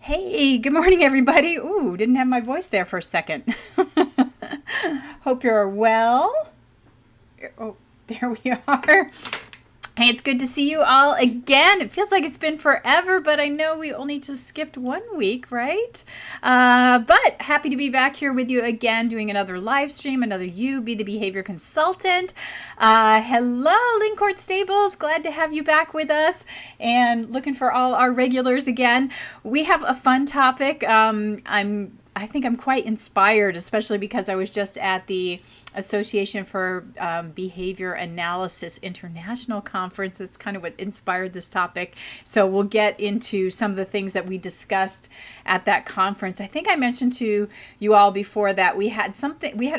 Hey, good morning, everybody. Ooh, didn't have my voice there for a second. Hope you're well. Oh, there we are. Hey, it's good to see you all again. It feels like it's been forever, but I know we only just skipped 1 week, right? But happy to be back here with you again, doing another live stream, another You Be the Behavior Consultant. Hello, Lincourt Stables. Glad to have you back with us and looking for all our regulars again. We have a fun topic. I think I'm quite inspired, especially because I was just at the Association for Behavior Analysis International Conference. That's kind of what inspired this topic. So we'll get into some of the things that we discussed at that conference. I think I mentioned to you all before that we had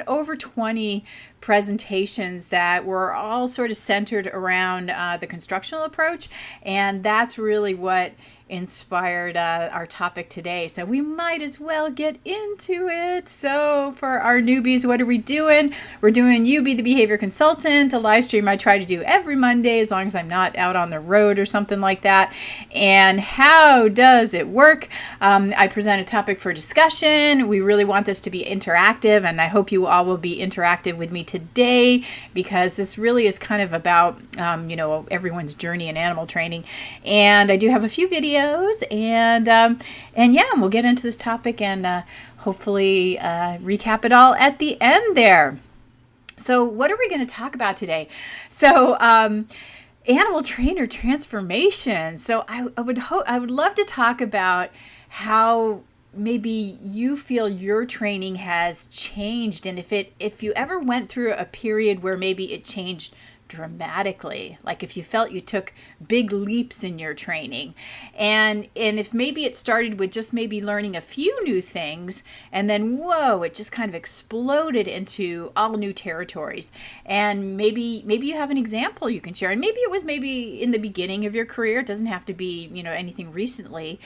over 20 presentations that were all sort of centered around the constructional approach, and that's really what inspired our topic today. So we might as well get into it. So for our newbies, what are we doing? We're doing You Be the Behavior Consultant, a live stream I try to do every Monday as long as I'm not out on the road or something like that. And how does it work? I present a topic for discussion. We really want this to be interactive, and I hope you all will be interactive with me today, because this really is kind of about everyone's journey in animal training. And I do have a few videos, and we'll get into this topic and hopefully recap it all at the end there. So what are we going to talk about today? So animal trainer transformation. So I would love to talk about how maybe you feel your training has changed, and if you ever went through a period where maybe it changed dramatically, like if you felt you took big leaps in your training, and if maybe it started with just maybe learning a few new things, and then whoa, it just kind of exploded into all new territories. And maybe you have an example you can share, and maybe it was maybe in the beginning of your career. It doesn't have to be anything recently.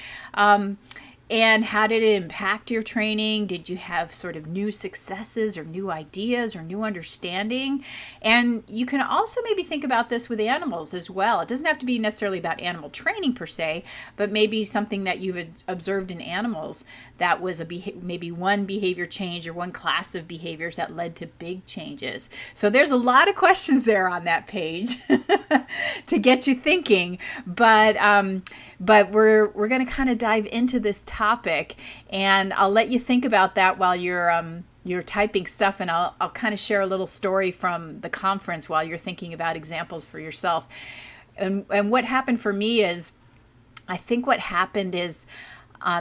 And how did it impact your training? Did you have sort of new successes or new ideas or new understanding? And you can also maybe think about this with animals as well. It doesn't have to be necessarily about animal training per se, but maybe something that you've observed in animals that was maybe one behavior change or one class of behaviors that led to big changes. So there's a lot of questions there on that page to get you thinking. But we're going to kind of dive into this topic, and I'll let you think about that while you're typing stuff, and I'll kind of share a little story from the conference while you're thinking about examples for yourself. And what happened for me is, I think what happened is,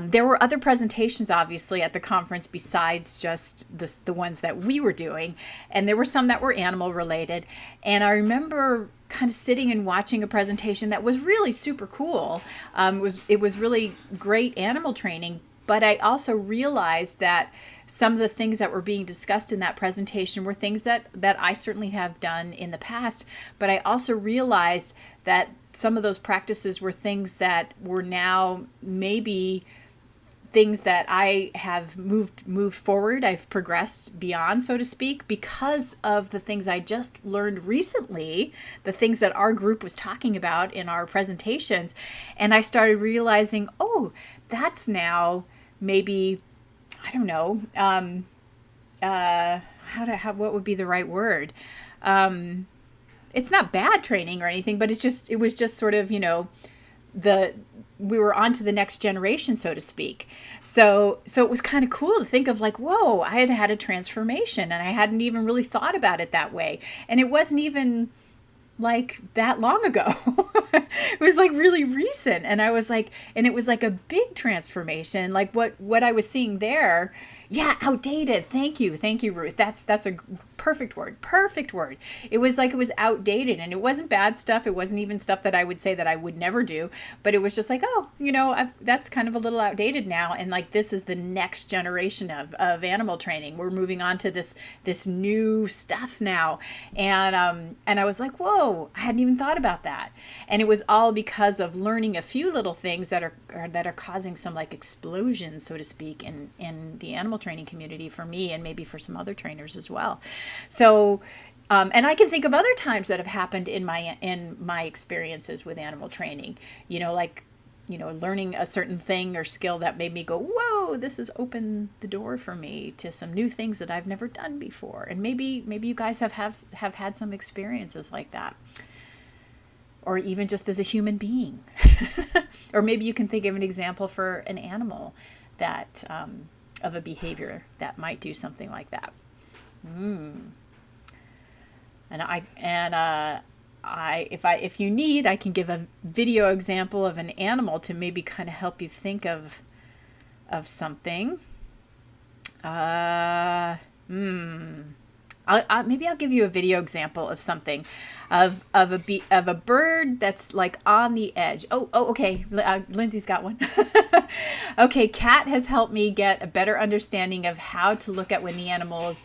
there were other presentations, obviously, at the conference besides just the ones that we were doing. And there were some that were animal related. And I remember kind of sitting and watching a presentation that was really super cool. It was really great animal training. But I also realized that some of the things that were being discussed in that presentation were things that I certainly have done in the past. But I also realized that some of those practices were things that were now maybe things that I have moved forward. I've progressed beyond, so to speak, because of the things I just learned recently, the things that our group was talking about in our presentations. And I started realizing, oh, that's now maybe, I don't know, what would be the right word? It's not bad training or anything, but it was just sort of, we were on to the next generation, so to speak. So it was kind of cool to think of, like, whoa, I had a transformation and I hadn't even really thought about it that way. And it wasn't even like that long ago. It was like really recent. And I was like, and it was like a big transformation. Like what I was seeing there. Yeah, outdated. Thank you, Ruth. That's a perfect word. It was like it was outdated, and it wasn't bad stuff. It wasn't even stuff that I would say that I would never do, but it was just like, oh, that's kind of a little outdated now, and like this is the next generation of animal training. We're moving on to this new stuff now, and I was like, whoa, I hadn't even thought about that, and it was all because of learning a few little things that are causing some like explosions, so to speak, in the animal training community for me, and maybe for some other trainers as well. So, and I can think of other times that have happened in my experiences with animal training. Like learning a certain thing or skill that made me go, whoa, this has opened the door for me to some new things that I've never done before. And maybe you guys have had some experiences like that. Or even just as a human being. Or maybe you can think of an example for an animal that of a behavior that might do something like that. If you need, I can give a video example of an animal to maybe kind of help you think of something. Maybe I'll give you a video example of something, of a bird that's like on the edge. Okay. Lindsay's got one. Okay, Kat has helped me get a better understanding of how to look at when the animal is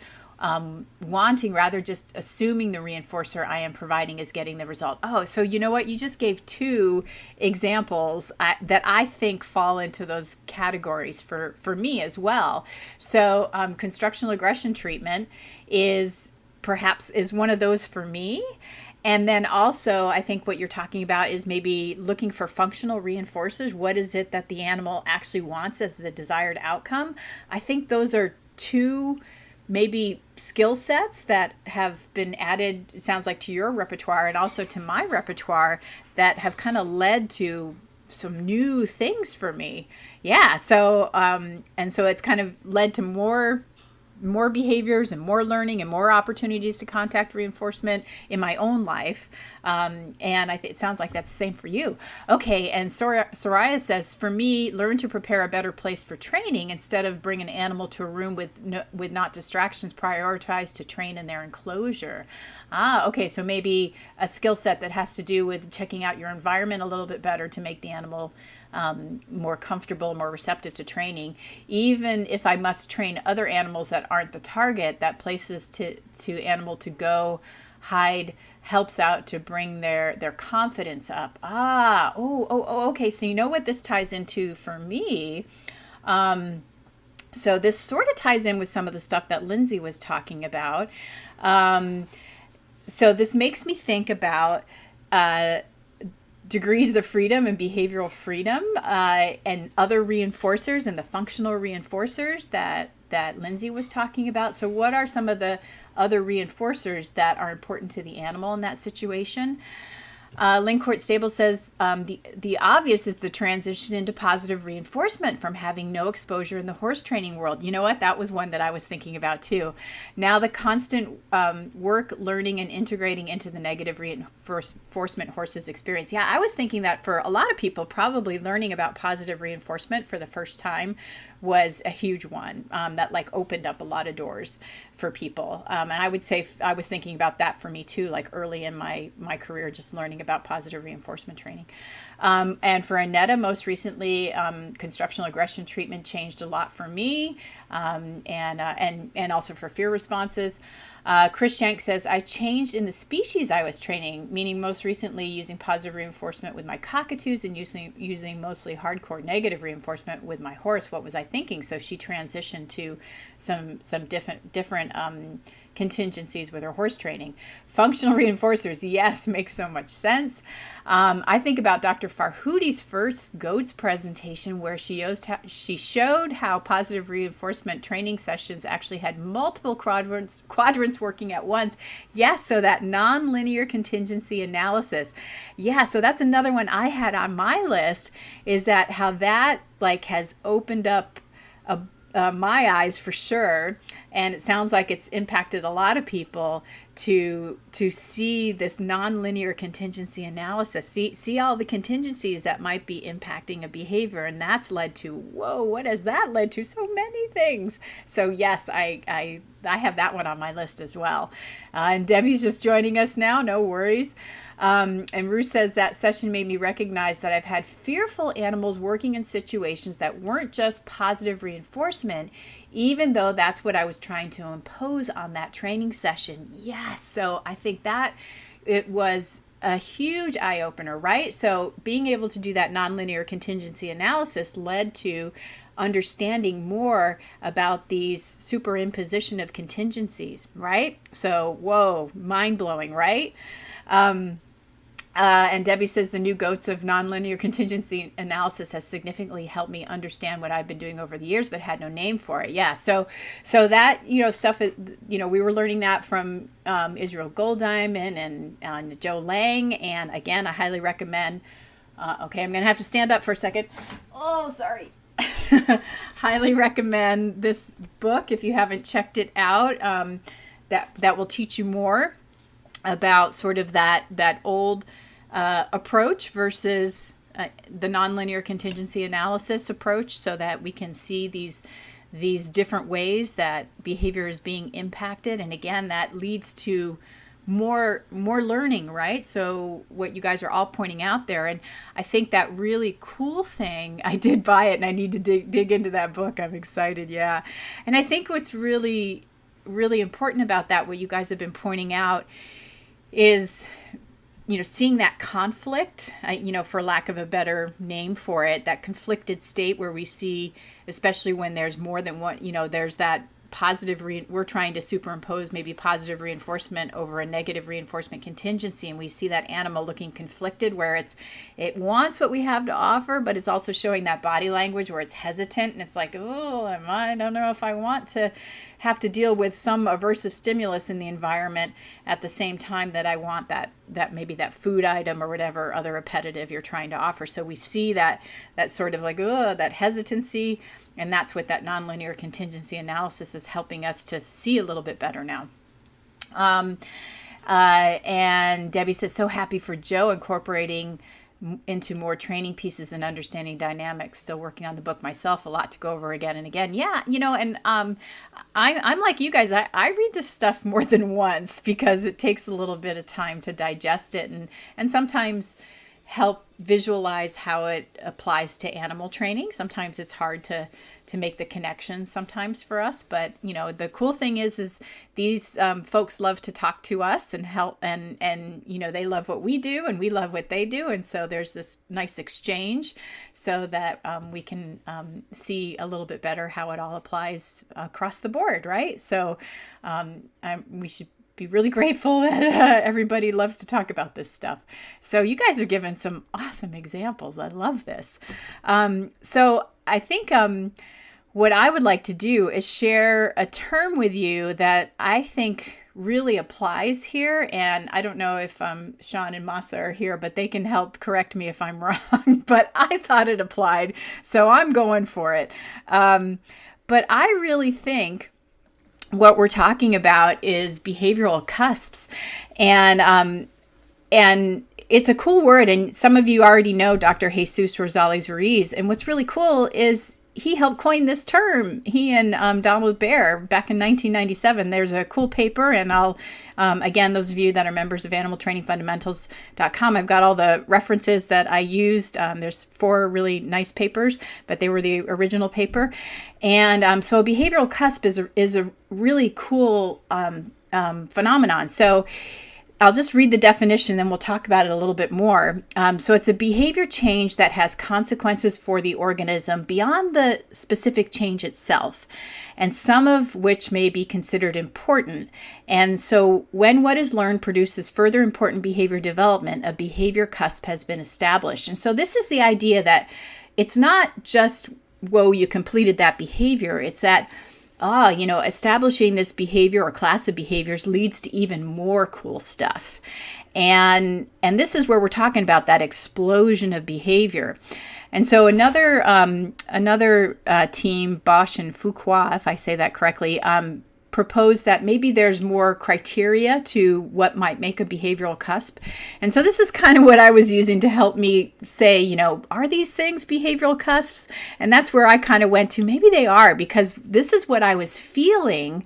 wanting, rather just assuming the reinforcer I am providing is getting the result. Oh, so you know what? You just gave two examples that I think fall into those categories for me as well. So constructional aggression treatment is one of those for me. And then also, I think what you're talking about is maybe looking for functional reinforcers. What is it that the animal actually wants as the desired outcome? I think those are two maybe skill sets that have been added, it sounds like, to your repertoire and also to my repertoire that have kind of led to some new things for me. Yeah. So, and so it's kind of led to more behaviors and more learning and more opportunities to contact reinforcement in my own life. And it sounds like that's the same for you. Okay. And Soraya says, for me, learn to prepare a better place for training instead of bring an animal to a room with not distractions, prioritize to train in their enclosure. Okay. So maybe a skill set that has to do with checking out your environment a little bit better to make the animal more comfortable, more receptive to training. Even if I must train other animals that aren't the target, that places to animal to go hide helps out to bring their confidence up. Okay. So you know what this ties into for me? So this sort of ties in with some of the stuff that Lindsay was talking about. So this makes me think about degrees of freedom and behavioral freedom and other reinforcers and the functional reinforcers that Lindsay was talking about. So what are some of the other reinforcers that are important to the animal in that situation? Lincourt Stable says the obvious is the transition into positive reinforcement from having no exposure in the horse training world. You know what? That was one that I was thinking about too. Now the constant work, learning, and integrating into the negative reinforcement horses experience. Yeah, I was thinking that for a lot of people, probably learning about positive reinforcement for the first time was a huge one that like opened up a lot of doors for people. And I would say I was thinking about that for me too, like early in my career, just learning about positive reinforcement training. And for Annetta, most recently, constructional aggression treatment changed a lot for me, and also for fear responses. Chris Shank says, I changed in the species I was training, meaning most recently using positive reinforcement with my cockatoos and using mostly hardcore negative reinforcement with my horse. What was I thinking? So she transitioned to some different contingencies with her horse training. Functional reinforcers, yes, makes so much sense. I think about Dr. Farhoodi's first GOATS presentation where she showed how positive reinforcement training sessions actually had multiple quadrants working at once. Yes, so that nonlinear contingency analysis. Yeah, so that's another one I had on my list, is that how that like has opened up my eyes for sure, and it sounds like it's impacted a lot of people to see this nonlinear contingency analysis, see all the contingencies that might be impacting a behavior, and that's led to, whoa, what has that led to? So many things. So yes, I have that one on my list as well. And Debbie's just joining us now, no worries. And Ruth says that session made me recognize that I've had fearful animals working in situations that weren't just positive reinforcement, even though that's what I was trying to impose on that training session. Yes. So I think that it was a huge eye-opener, right? So being able to do that nonlinear contingency analysis led to understanding more about these superimposition of contingencies, right? So, whoa, mind-blowing, right? And Debbie says the new goats of nonlinear contingency analysis has significantly helped me understand what I've been doing over the years, but had no name for it. Yeah. So that, stuff, we were learning that from Israel Golddiamond and Joe Lang. And again, I highly recommend, okay, I'm going to have to stand up for a second. Oh, sorry. Highly recommend this book if you haven't checked it out. That will teach you more about sort of that old approach versus the nonlinear contingency analysis approach, so that we can see these different ways that behavior is being impacted. And again, that leads to more learning, right? So what you guys are all pointing out there, and I think that really cool thing, I did buy it and I need to dig into that book. I'm excited. Yeah. And I think what's really, really important about that, what you guys have been pointing out, is seeing that conflict, for lack of a better name for it, that conflicted state where we see, especially when there's more than one, there's that positive, we're trying to superimpose maybe positive reinforcement over a negative reinforcement contingency. And we see that animal looking conflicted, where it wants what we have to offer, but it's also showing that body language where it's hesitant. And it's like, oh, I don't know if I want to have to deal with some aversive stimulus in the environment at the same time that I want that maybe that food item or whatever other repetitive you're trying to offer. So we see that sort of like, that hesitancy, and that's what that nonlinear contingency analysis is helping us to see a little bit better now. And Debbie says, so happy for Joe incorporating into more training pieces and understanding dynamics. Still working on the book myself, a lot to go over again and again. Yeah, and I'm like you guys, I read this stuff more than once because it takes a little bit of time to digest it and sometimes help visualize how it applies to animal training. Sometimes it's hard to make the connections sometimes for us, but the cool thing is these folks love to talk to us and help, and they love what we do and we love what they do, and so there's this nice exchange so that we can see a little bit better how it all applies across the board, right? So we should be really grateful that everybody loves to talk about this stuff. So you guys are giving some awesome examples. I love this. So I think what I would like to do is share a term with you that I think really applies here. And I don't know if Sean and Masa are here, but they can help correct me if I'm wrong. But I thought it applied, so I'm going for it. But I really think what we're talking about is behavioral cusps, and it's a cool word. And some of you already know Dr. Jesus Rosales Ruiz. And what's really cool is he helped coin this term. He and Donald Baer back in 1997. There's a cool paper, and I'll again, those of you that are members of animaltrainingfundamentals.com, I've got all the references that I used. There's 4 really nice papers, but they were the original paper. And so a behavioral cusp is a really cool phenomenon. So I'll just read the definition, then we'll talk about it a little bit more. So it's a behavior change that has consequences for the organism beyond the specific change itself, and some of which may be considered important. And so when what is learned produces further important behavior development, a behavior cusp has been established. And so this is the idea that it's not just, whoa, you completed that behavior. It's that establishing this behavior or class of behaviors leads to even more cool stuff. And this is where we're talking about that explosion of behavior. And so another team, Bosch and Fuqua, if I say that correctly, proposed that maybe there's more criteria to what might make a behavioral cusp. And so this is kind of what I was using to help me say, are these things behavioral cusps? And that's where I kind of went to, maybe they are, because this is what I was feeling,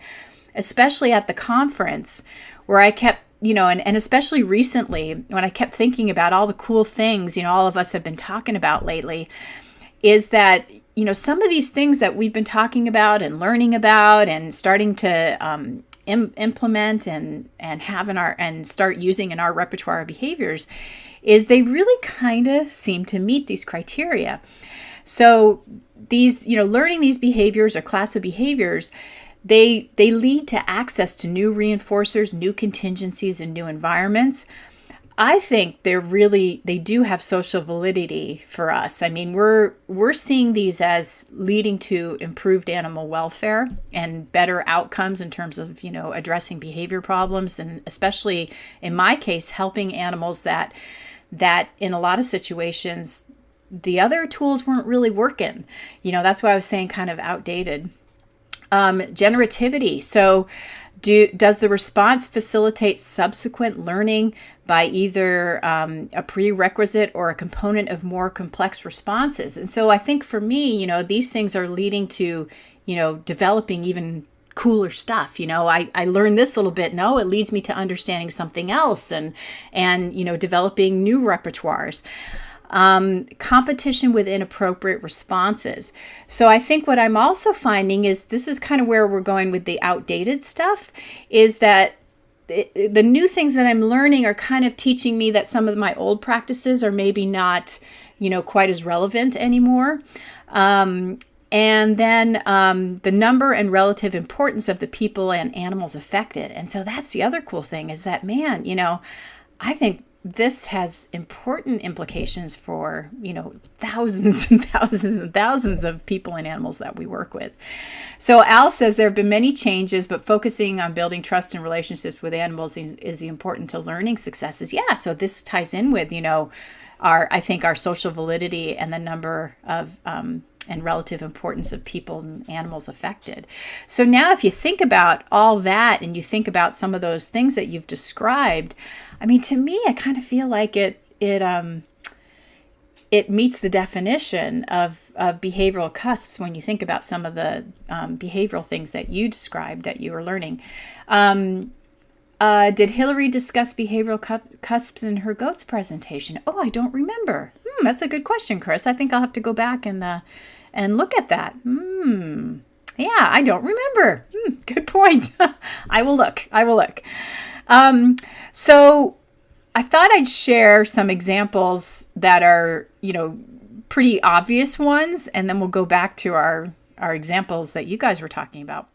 especially at the conference, where I kept, and especially recently when I kept thinking about all the cool things, all of us have been talking about lately, is that some of these things that we've been talking about and learning about and starting to implement and have and start using in our repertoire of behaviors, is they really kind of seem to meet these criteria. So these, learning these behaviors or class of behaviors, they lead to access to new reinforcers, new contingencies, and new environments. I think they do have social validity for us. I mean, we're seeing these as leading to improved animal welfare and better outcomes in terms of, addressing behavior problems, and especially in my case, helping animals that in a lot of situations the other tools weren't really working. That's why I was saying kind of outdated. Generativity. So does the response facilitate subsequent learning by either a prerequisite or a component of more complex responses? And so I think for me, these things are leading to, developing even cooler stuff. I learned this little bit. No, it leads me to understanding something else and developing new repertoires. Competition with inappropriate responses. So I think what I'm also finding is, this is kind of where we're going with the outdated stuff, is that the new things that I'm learning are kind of teaching me that some of my old practices are maybe not, quite as relevant anymore. And then the number and relative importance of the people and animals affected. And so that's the other cool thing, is that, man, I think this has important implications for, thousands and thousands and thousands of people and animals that we work with. So Al says there have been many changes, but focusing on building trust and relationships with animals is important to learning successes. Yeah, so this ties in with, our social validity and the number of and relative importance of people and animals affected. So now if you think about all that and you think about some of those things that you've described, I mean, to me, I kind of feel like it meets the definition of behavioral cusps when you think about some of the behavioral things that you described that you were learning. Did Hillary discuss behavioral cusps in her goats presentation? Oh, I don't remember. That's a good question, Chris. I think I'll have to go back and look at that. Yeah, I don't remember. Good point. I will look. So I thought I'd share some examples that are, pretty obvious ones, and then we'll go back to our examples that you guys were talking about.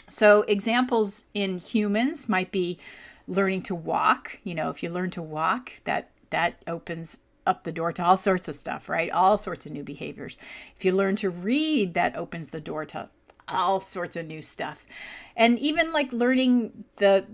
So examples in humans might be learning to walk. If you learn to walk, that opens up the door to all sorts of stuff, right? All sorts of new behaviors. If you learn to read, that opens the door to all sorts of new stuff. And even like learning the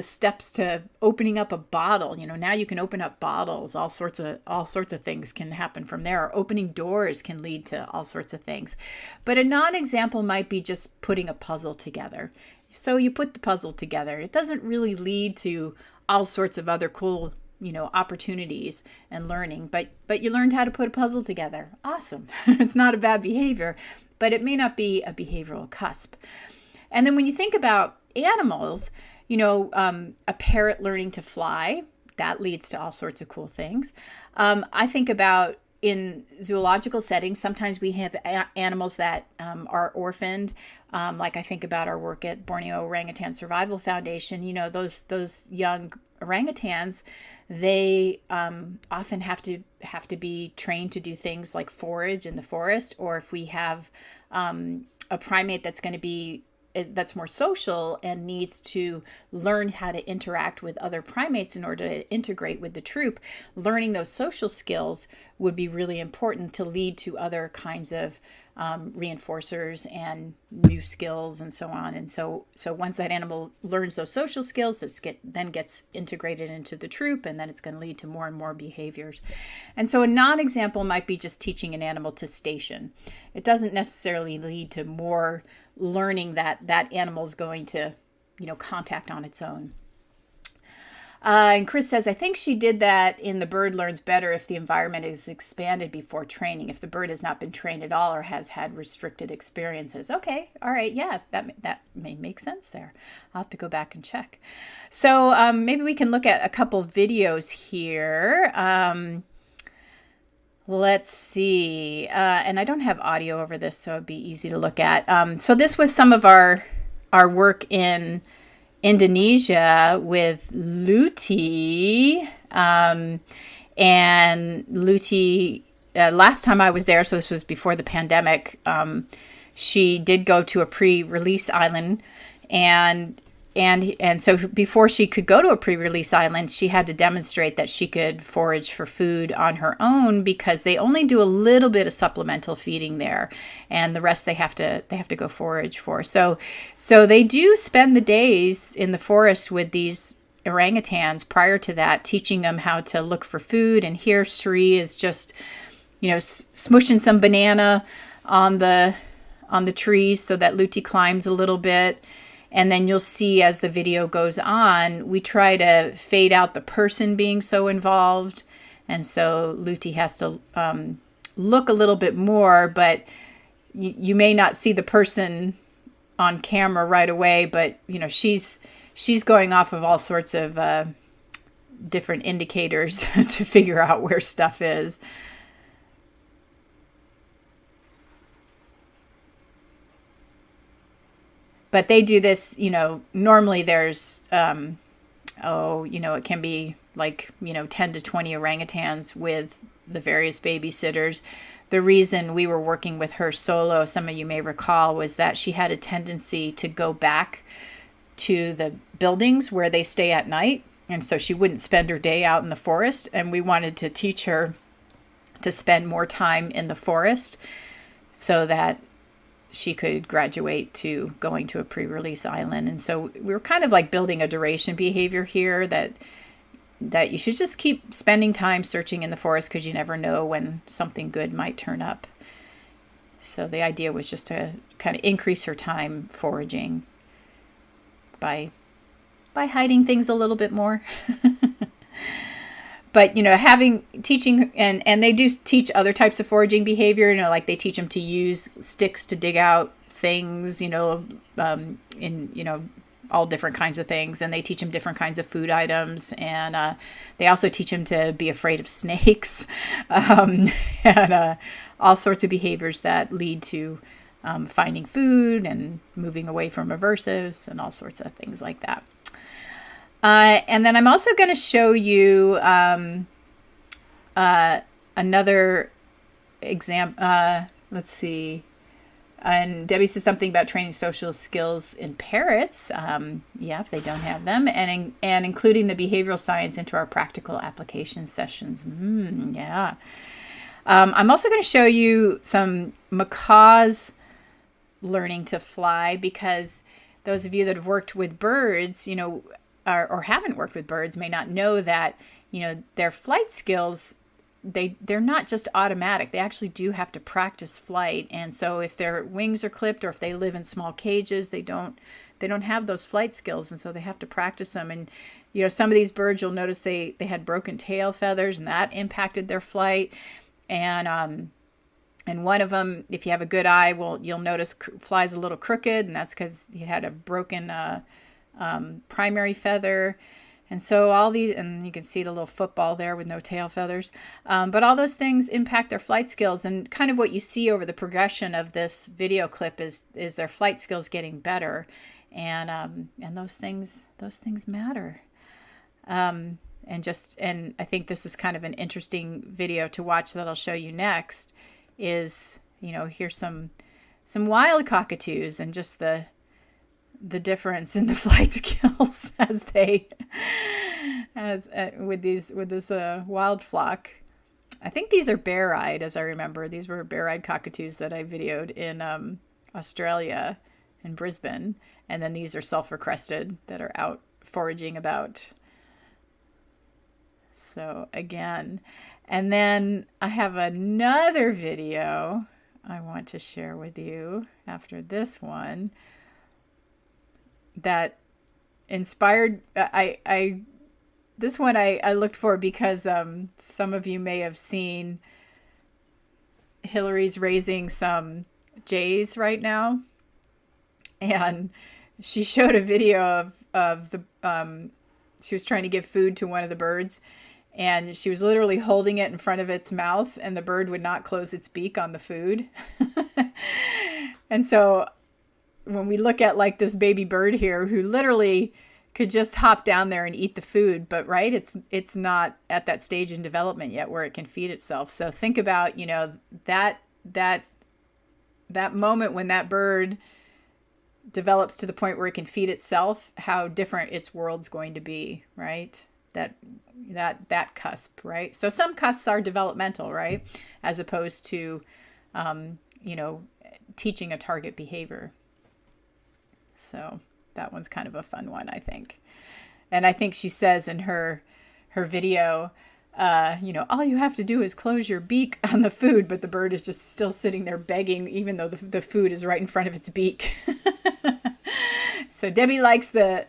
steps to opening up a bottle. Now you can open up bottles. All sorts of things can happen from there. Or opening doors can lead to all sorts of things. But a non-example might be just putting a puzzle together. So you put the puzzle together. It doesn't really lead to all sorts of other cool opportunities and learning, but you learned how to put a puzzle together. Awesome. It's not a bad behavior, but it may not be a behavioral cusp. And then when you think about animals, a parrot learning to fly, that leads to all sorts of cool things. I think about in zoological settings, sometimes we have animals that are orphaned. Like I think about our work at Borneo Orangutan Survival Foundation. Those young orangutans, they often have to be trained to do things like forage in the forest, or if we have a primate that's more social and needs to learn how to interact with other primates in order to integrate with the troop, learning those social skills would be really important to lead to other kinds of reinforcers and new skills and so on. And so once that animal learns those social skills, then gets integrated into the troop, and then it's going to lead to more and more behaviors. And so a non-example might be just teaching an animal to station. It doesn't necessarily lead to more learning that animal's going to, contact on its own. And Chris says, I think she did that in The Bird Learns Better if the environment is expanded before training, if the bird has not been trained at all or has had restricted experiences. Okay, all right, yeah, that may make sense there. I'll have to go back and check. So maybe we can look at a couple videos here. Let's see. And I don't have audio over this, so it'd be easy to look at. So this was some of our work in Indonesia with Luti. And Luti, last time I was there, so this was before the pandemic, she did go to a pre-release island, and And so before she could go to a pre-release island, she had to demonstrate that she could forage for food on her own, because they only do a little bit of supplemental feeding there, and the rest they have to go forage for. So they do spend the days in the forest with these orangutans prior to that, teaching them how to look for food. And here Sri is just, smushing some banana on the tree so that Luti climbs a little bit. And then you'll see as the video goes on, we try to fade out the person being so involved. And so Luti has to look a little bit more, but you may not see the person on camera right away, but she's going off of all sorts of different indicators to figure out where stuff is. But they do this, normally there's, it can be like, 10 to 20 orangutans with the various babysitters. The reason we were working with her solo, some of you may recall, was that she had a tendency to go back to the buildings where they stay at night. And so she wouldn't spend her day out in the forest. And we wanted to teach her to spend more time in the forest so that she could graduate to going to a pre-release island. And so we were kind of like building a duration behavior here that you should just keep spending time searching in the forest, because you never know when something good might turn up. So the idea was just to kind of increase her time foraging by hiding things a little bit more. But, teaching, and they do teach other types of foraging behavior, like they teach them to use sticks to dig out things, in, all different kinds of things. And they teach them different kinds of food items. And they also teach them to be afraid of snakes, and all sorts of behaviors that lead to finding food and moving away from aversives and all sorts of things like that. And then I'm also going to show you another example. Let's see. And Debbie says something about training social skills in parrots. If they don't have them, and including the behavioral science into our practical application sessions. Yeah. I'm also going to show you some macaws learning to fly, because those of you that have worked with birds, or haven't worked with birds, may not know that, their flight skills, they're not just automatic. They actually do have to practice flight. And so if their wings are clipped, or if they live in small cages, they don't have those flight skills. And so they have to practice them. And, some of these birds, you'll notice they had broken tail feathers, and that impacted their flight. And one of them, if you have a good eye, you'll notice flies a little crooked, and that's because he had a broken primary feather. And so all these, and you can see the little football there with no tail feathers. But all those things impact their flight skills. And kind of what you see over the progression of this video clip is their flight skills getting better. And those things matter. And I think this is kind of an interesting video to watch that I'll show you next. Is, here's some wild cockatoos, and just the difference in the flight skills with this wild flock. I think these are bare-eyed, as I remember. These were bare-eyed cockatoos that I videoed in Australia, in Brisbane. And then these are sulfur-crested that are out foraging about. So again, and then I have another video I want to share with you after this one that inspired, this one I looked for because some of you may have seen Hillary's raising some jays right now, and she showed a video of the she was trying to give food to one of the birds, and she was literally holding it in front of its mouth, and the bird would not close its beak on the food. And so when we look at like this baby bird here who literally could just hop down there and eat the food, but right, it's not at that stage in development yet where it can feed itself. So think about, that moment when that bird develops to the point where it can feed itself, how different its world's going to be, right? That cusp, right? So some cusps are developmental, right? As opposed to, teaching a target behavior. So that one's kind of a fun one, I think. And I think she says in her video, all you have to do is close your beak on the food, but the bird is just still sitting there begging, even though the food is right in front of its beak. So Debbie likes the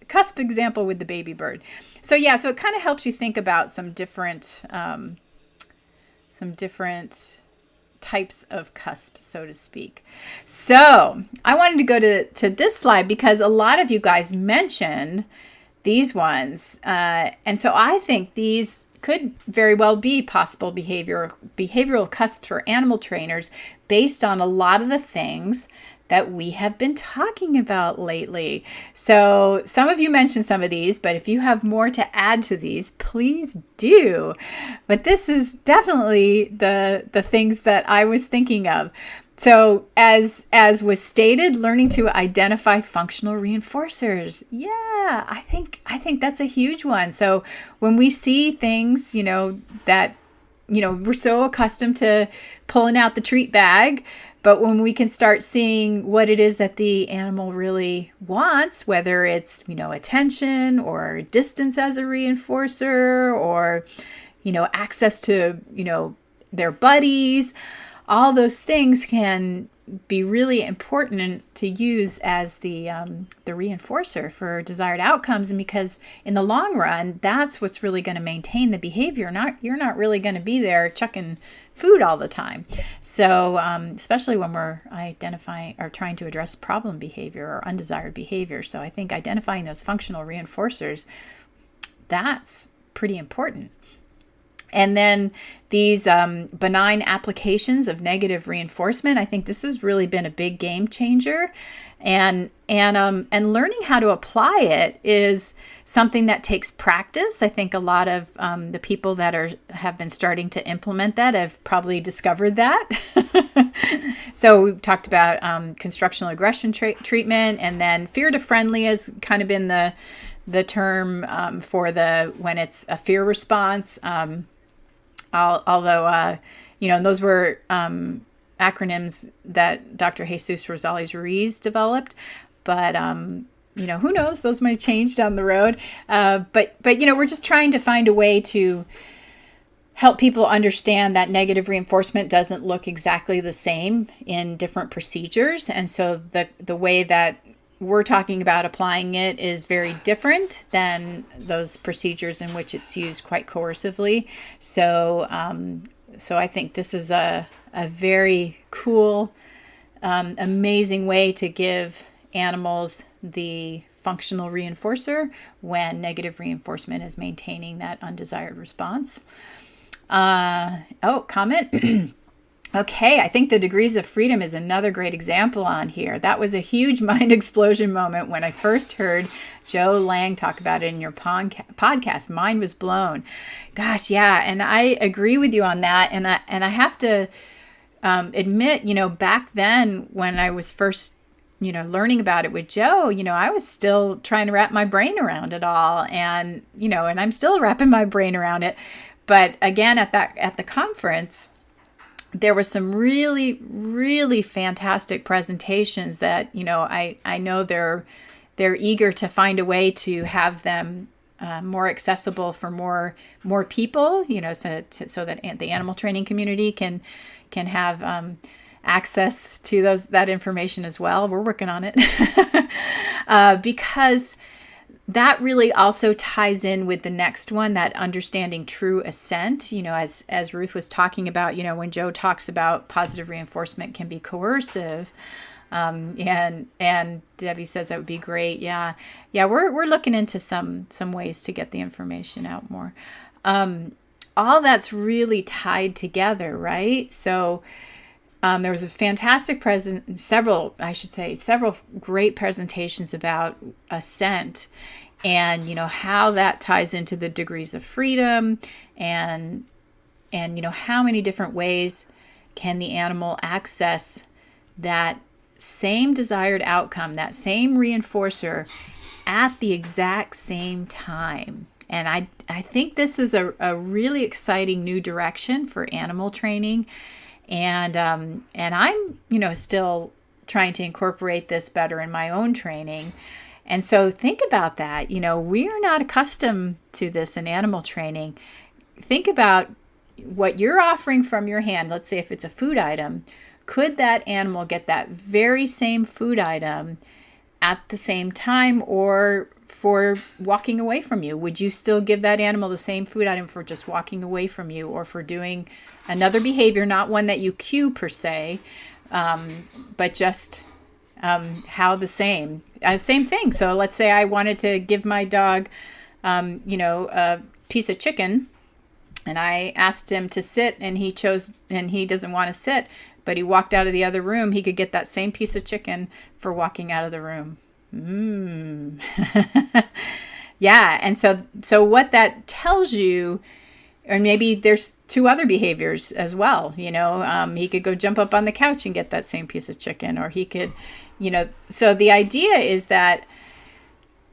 cusp example with the baby bird. So yeah, so it kind of helps you think about some different types of cusps, so to speak. So I wanted to go to this slide because a lot of you guys mentioned these ones. And so I think these could very well be possible behavioral cusps for animal trainers based on a lot of the things that we have been talking about lately. So some of you mentioned some of these, but if you have more to add to these, please do. But this is definitely the things that I was thinking of. So as was stated, learning to identify functional reinforcers. Yeah, I think that's a huge one. So when we see things, that, we're so accustomed to pulling out the treat bag, but when we can start seeing what it is that the animal really wants, whether it's, attention or distance as a reinforcer or, access to, their buddies, all those things can be really important to use as the reinforcer for desired outcomes. And because in the long run, that's what's really going to maintain the behavior. You're not really going to be there chucking food all the time. So especially when we're identifying or trying to address problem behavior or undesired behavior. So I think identifying those functional reinforcers, that's pretty important. And then these benign applications of negative reinforcement, I think this has really been a big game changer. And learning how to apply it is something that takes practice. I think a lot of the people that have been starting to implement that have probably discovered that. So we've talked about constructional aggression treatment, and then fear to friendly has kind of been the term for when it's a fear response. Although, those were acronyms that Dr. Jesus Rosales-Ruiz developed, but, who knows, those might change down the road. But we're just trying to find a way to help people understand that negative reinforcement doesn't look exactly the same in different procedures. And so the way that we're talking about applying it is very different than those procedures in which it's used quite coercively. So I think this is a very cool, amazing way to give animals the functional reinforcer when negative reinforcement is maintaining that undesired response. Comment. Okay, I think the degrees of freedom is another great example on here. That was a huge mind explosion moment when I first heard Joe Lang talk about it in your podcast. Mind was blown. Gosh, yeah, and I agree with you on that. And I have to admit, back then when I was first, learning about it with Joe, I was still trying to wrap my brain around it all, and and I'm still wrapping my brain around it. But again, at the conference, there were some really, really fantastic presentations that, I know they're eager to find a way to have them more accessible for more people, so that the animal training community can have access to that information as well. We're working on it because that really also ties in with the next one, that understanding true assent. As Ruth was talking about, when Joe talks about positive reinforcement can be coercive, and Debbie says that would be great. Yeah, we're looking into some ways to get the information out more. All that's really tied together, right? So there was a fantastic several great presentations about assent and, how that ties into the degrees of freedom and, how many different ways can the animal access that same desired outcome, that same reinforcer at the exact same time. And I think this is a really exciting new direction for animal training. And I'm, still trying to incorporate this better in my own training. And so think about that. We are not accustomed to this in animal training. Think about what you're offering from your hand. Let's say if it's a food item, could that animal get that very same food item at the same time or for walking away from you? Would you still give that animal the same food item for just walking away from you or for doing another behavior, not one that you cue per se, but just how the same thing. So let's say I wanted to give my dog, a piece of chicken, and I asked him to sit, and he doesn't want to sit, but he walked out of the other room. He could get that same piece of chicken for walking out of the room. Yeah. And so what that tells you, or maybe there's two other behaviors as well. He could go jump up on the couch and get that same piece of chicken, or he could, so the idea is that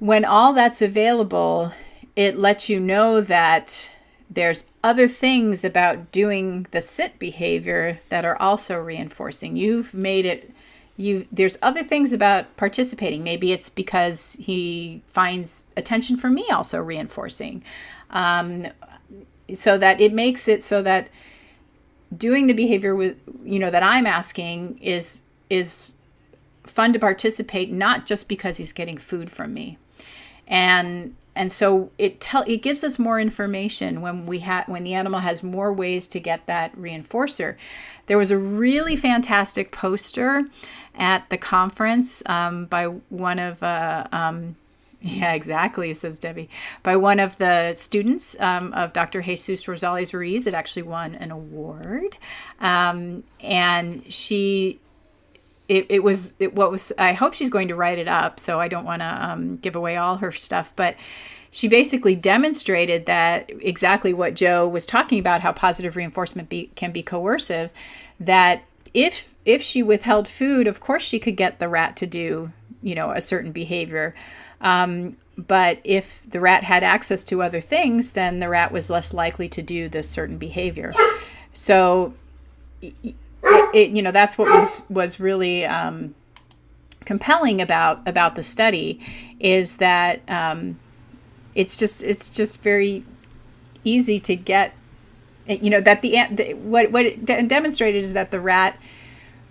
when all that's available, it lets you know that there's other things about doing the sit behavior that are also reinforcing. You've made it, there's other things about participating. Maybe it's because he finds attention from me also reinforcing. So that it makes it so that doing the behavior with, that I'm asking is fun to participate, not just because he's getting food from me. And so it gives us more information when the animal has more ways to get that reinforcer. There was a really fantastic poster at the conference by one of yeah, exactly, says Debbie, by one of the students of Dr. Jesus Rosales Ruiz. It actually won an award, and I hope she's going to write it up, so I don't want to give away all her stuff, but she basically demonstrated that exactly what Joe was talking about, how positive reinforcement can be coercive, that if she withheld food, of course she could get the rat to do, a certain behavior. But if the rat had access to other things, then the rat was less likely to do this certain behavior. So that's what was really compelling about the study, is that it's just very easy to get, that what it demonstrated is that the rat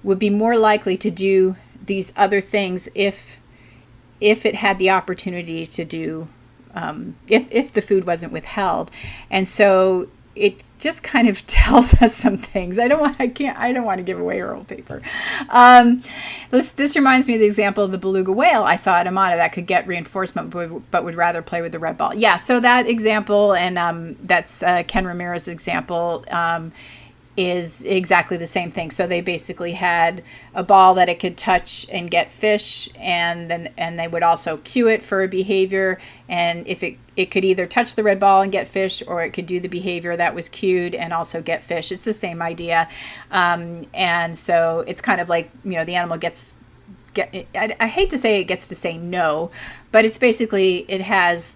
would be more likely to do these other things if it had the opportunity to do, if the food wasn't withheld. And so it just kind of tells us some things. I don't want to give away her old paper. This reminds me of the example of the beluga whale I saw at Amana that could get reinforcement, but would rather play with the red ball. Yeah, so that example, and that's Ken Ramirez's example, is exactly the same thing. So they basically had a ball that it could touch and get fish, and they would also cue it for a behavior. And if it could either touch the red ball and get fish, or it could do the behavior that was cued and also get fish. It's the same idea. And so it's kind of like, the animal I hate to say it gets to say no, but it's basically, it has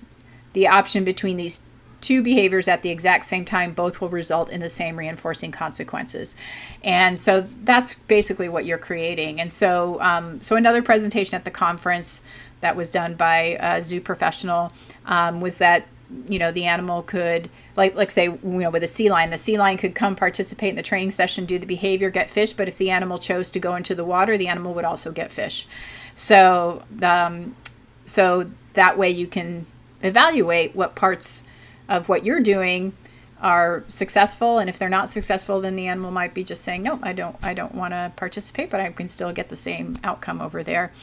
the option between these two behaviors at the exact same time. Both will result in the same reinforcing consequences. And so that's basically what you're creating. And so another presentation at the conference that was done by a zoo professional was that, the animal could, like say, with a sea lion, the sea lion could come participate in the training session, do the behavior, get fish, but if the animal chose to go into the water, the animal would also get fish. So that way you can evaluate what parts of what you're doing are successful, and if they're not successful, then the animal might be just saying, no, I don't want to participate, but I can still get the same outcome over there.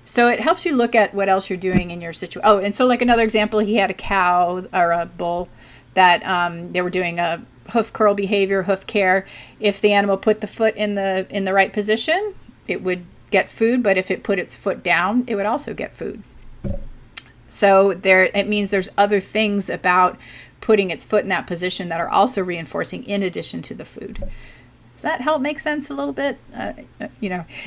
So it helps you look at what else you're doing in your situation. Oh, and so like another example, he had a cow or a bull that they were doing a hoof curl behavior, hoof care. If the animal put the foot in the right position, it would get food, but if it put its foot down, it would also get food. So it means there's other things about putting its foot in that position that are also reinforcing in addition to the food. Does that help make sense a little bit?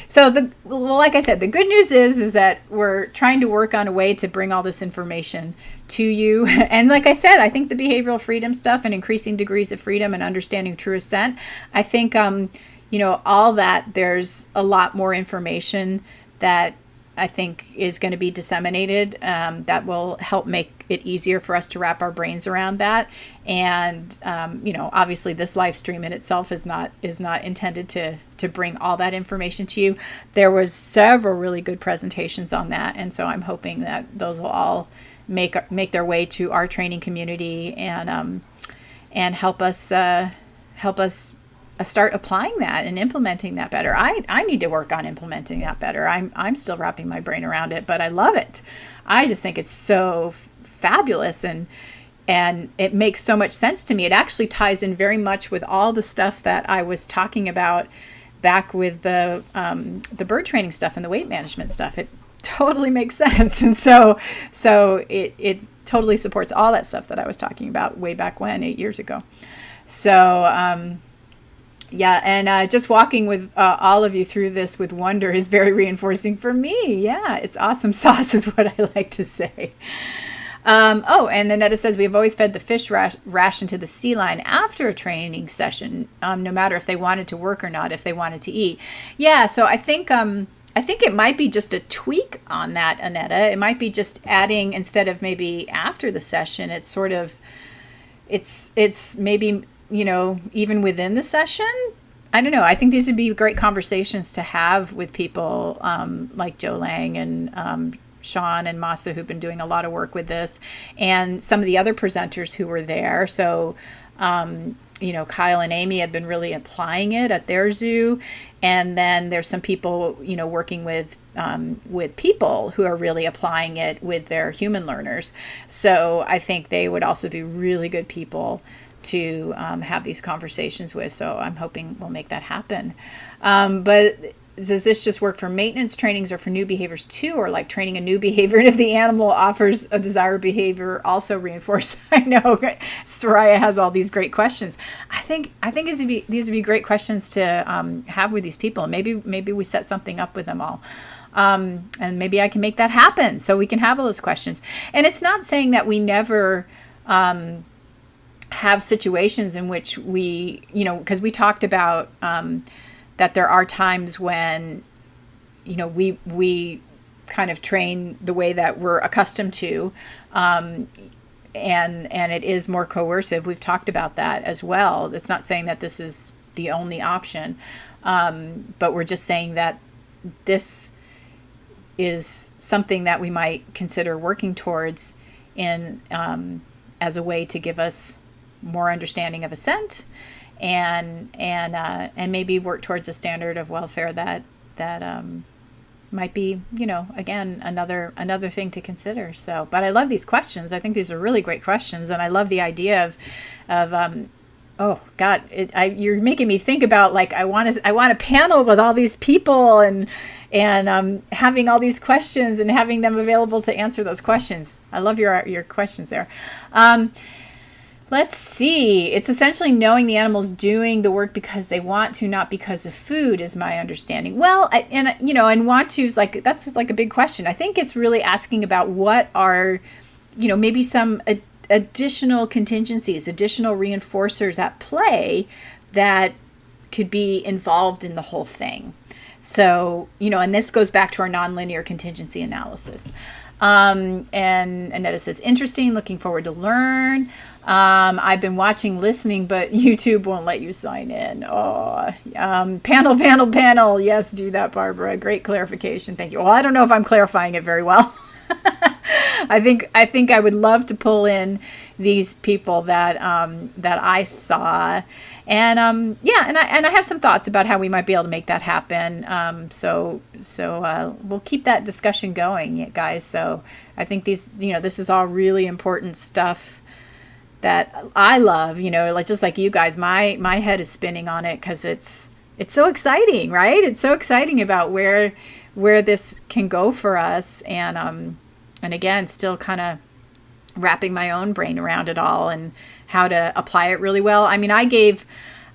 So like I said, the good news is that we're trying to work on a way to bring all this information to you. And like I said, I think the behavioral freedom stuff and increasing degrees of freedom and understanding true assent, I think, all that, there's a lot more information that I think is going to be disseminated that will help make it easier for us to wrap our brains around that. And, obviously this live stream in itself is not intended to bring all that information to you. There was several really good presentations on that. And so I'm hoping that those will all make their way to our training community and help us start applying that and implementing that better. I need to work on implementing that better. I'm still wrapping my brain around it, but I love it. I just think it's so fabulous and it makes so much sense to me. It actually ties in very much with all the stuff that I was talking about back with the bird training stuff and the weight management stuff. It totally makes sense. And so it totally supports all that stuff that I was talking about way back when, 8 years ago. So, yeah, and just walking with all of you through this with wonder is very reinforcing for me. Yeah, it's awesome sauce is what I like to say. And Annetta says, we have always fed the fish ration to the sea lion after a training session, no matter if they wanted to work or not, if they wanted to eat. Yeah, so I think it might be just a tweak on that, Annetta. It might be just adding, instead of maybe after the session, it's sort of, it's maybe, even within the session. I don't know. I think these would be great conversations to have with people like Joe Lang and Sean and Masa, who've been doing a lot of work with this, and some of the other presenters who were there. So, Kyle and Amy have been really applying it at their zoo. And then there's some people, working with people who are really applying it with their human learners. So I think they would also be really good people to have these conversations with. So I'm hoping we'll make that happen. But does this just work for maintenance trainings or for new behaviors too, or like training a new behavior? And if the animal offers a desired behavior, also reinforce? I know Soraya has all these great questions. I think these would be great questions to have with these people. Maybe we set something up with them all. And maybe I can make that happen so we can have all those questions. And it's not saying that we never have situations in which we, because we talked about that there are times when, we kind of train the way that we're accustomed to, and it is more coercive. We've talked about that as well. It's not saying that this is the only option, but we're just saying that this is something that we might consider working towards in as a way to give us more understanding of assent, and maybe work towards a standard of welfare that might be, again, another thing to consider. So, but I love these questions. I think these are really great questions, and I love the idea of oh God, you're making me think about, like, I want a panel with all these people and having all these questions and having them available to answer those questions. I love your questions there. Let's see. It's essentially knowing the animal's doing the work because they want to, not because of food, is my understanding. Well, and want to is like, that's like a big question. I think it's really asking about what are, maybe some additional contingencies, additional reinforcers at play that could be involved in the whole thing. So, and this goes back to our nonlinear contingency analysis. And Annetta says, interesting, looking forward to learn. I've been watching, listening, but YouTube won't let you sign in. Oh, panel. Yes, do that, Barbara. Great clarification. Thank you. Well, I don't know if I'm clarifying it very well. I think I would love to pull in these people that I saw, and I have some thoughts about how we might be able to make that happen. So we'll keep that discussion going, guys. So I think this is all really important stuff that I love. Like, just like you guys, my head is spinning on it because it's so exciting, right? It's so exciting about where this can go for us, and again, still kind of wrapping my own brain around it all and how to apply it really well. I mean, I gave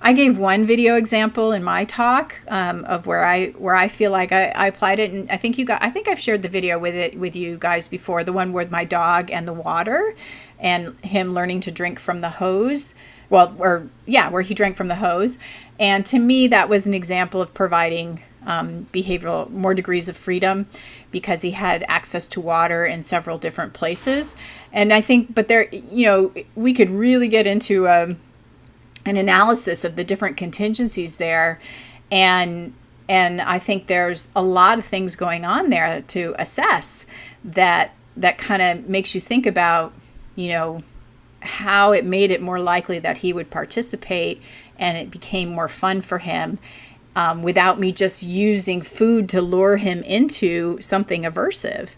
I gave one video example in my talk of where I feel like I applied it, and I think I've shared the video with you guys before, the one with my dog and the water, and him learning to drink from the hose. Well, where he drank from the hose, and to me that was an example of providing behavioral more degrees of freedom because he had access to water in several different places. And I think, but there, we could really get into an analysis of the different contingencies there, and I think there's a lot of things going on there to assess that kind of makes you think about, how it made it more likely that he would participate and it became more fun for him. Without me just using food to lure him into something aversive.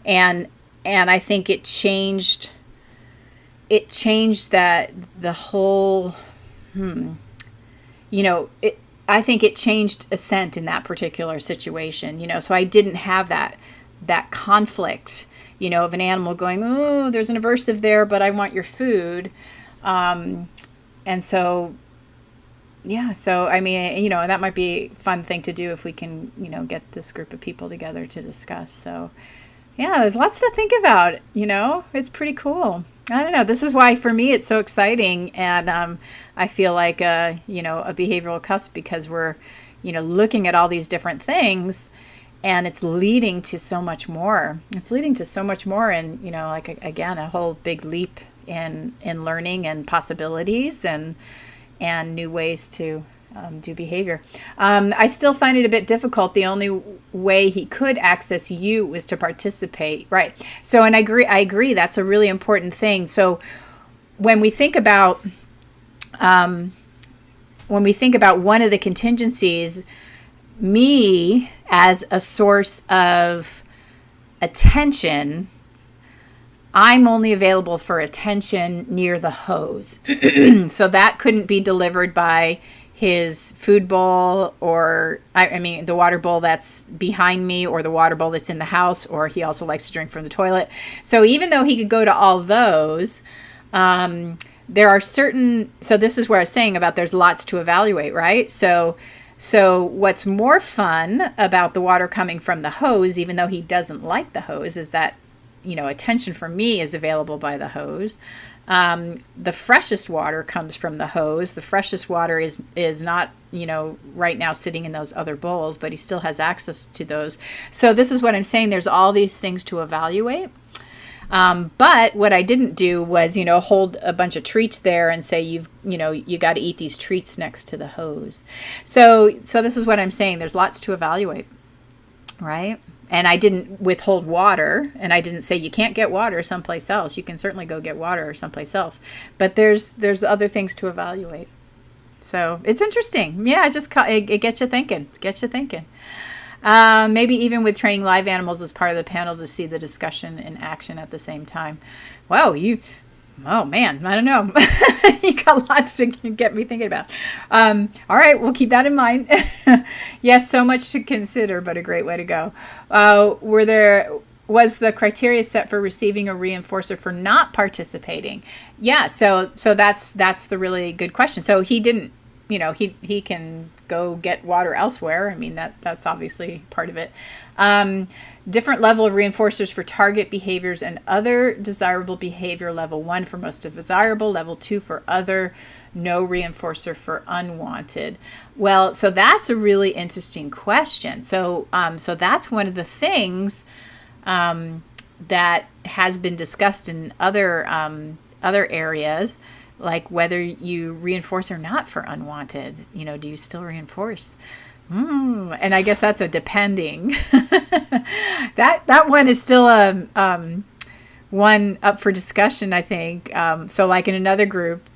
And I think it changed that the whole, I think it changed assent in that particular situation, so I didn't have that conflict, of an animal going, oh, there's an aversive there, but I want your food. And so, yeah, so I mean, that might be a fun thing to do if we can, get this group of people together to discuss. So, yeah, there's lots to think about, it's pretty cool. I don't know. This is why for me it's so exciting, and I feel like a behavioral cusp, because we're, looking at all these different things, and it's leading to so much more. It's leading to so much more, and again, a whole big leap in learning and possibilities and new ways to do behavior. I still find it a bit difficult. The only way he could access you was to participate, right? So, and I agree. That's a really important thing. So, when we think about one of the contingencies, me as a source of attention, I'm only available for attention near the hose. So that couldn't be delivered by his food bowl, or the water bowl that's behind me, or the water bowl that's in the house, or he also likes to drink from the toilet. So even though he could go to all those, there are certain, so this is where I was saying about there's lots to evaluate, right? So what's more fun about the water coming from the hose, even though he doesn't like the hose, is that attention for me is available by the hose. The freshest water comes from the hose. The freshest water is not, right now sitting in those other bowls, but he still has access to those. So this is what I'm saying. There's all these things to evaluate. But what I didn't do was, hold a bunch of treats there and say, you got to eat these treats next to the hose. So this is what I'm saying. There's lots to evaluate, right? And I didn't withhold water, and I didn't say you can't get water someplace else. You can certainly go get water someplace else, but there's other things to evaluate. So it's interesting. Yeah, it gets you thinking. Maybe even with training live animals as part of the panel to see the discussion in action at the same time. Wow, oh man, I don't know. You got lots to get me thinking about. All right, we'll keep that in mind. Yes, so much to consider, but a great way to go. Was the criteria set for receiving a reinforcer for not participating? Yeah, so that's the really good question. So he didn't, he can go get water elsewhere. I mean, that's obviously part of it. Different level of reinforcers for target behaviors and other desirable behavior. Level 1 for most desirable, level 2 for other, no reinforcer for unwanted. Well, so that's a really interesting question. So that's one of the things that has been discussed in other areas, like whether you reinforce or not for unwanted. Do you still reinforce? And I guess that's a depending. That one is still one up for discussion, I think. So like in another group,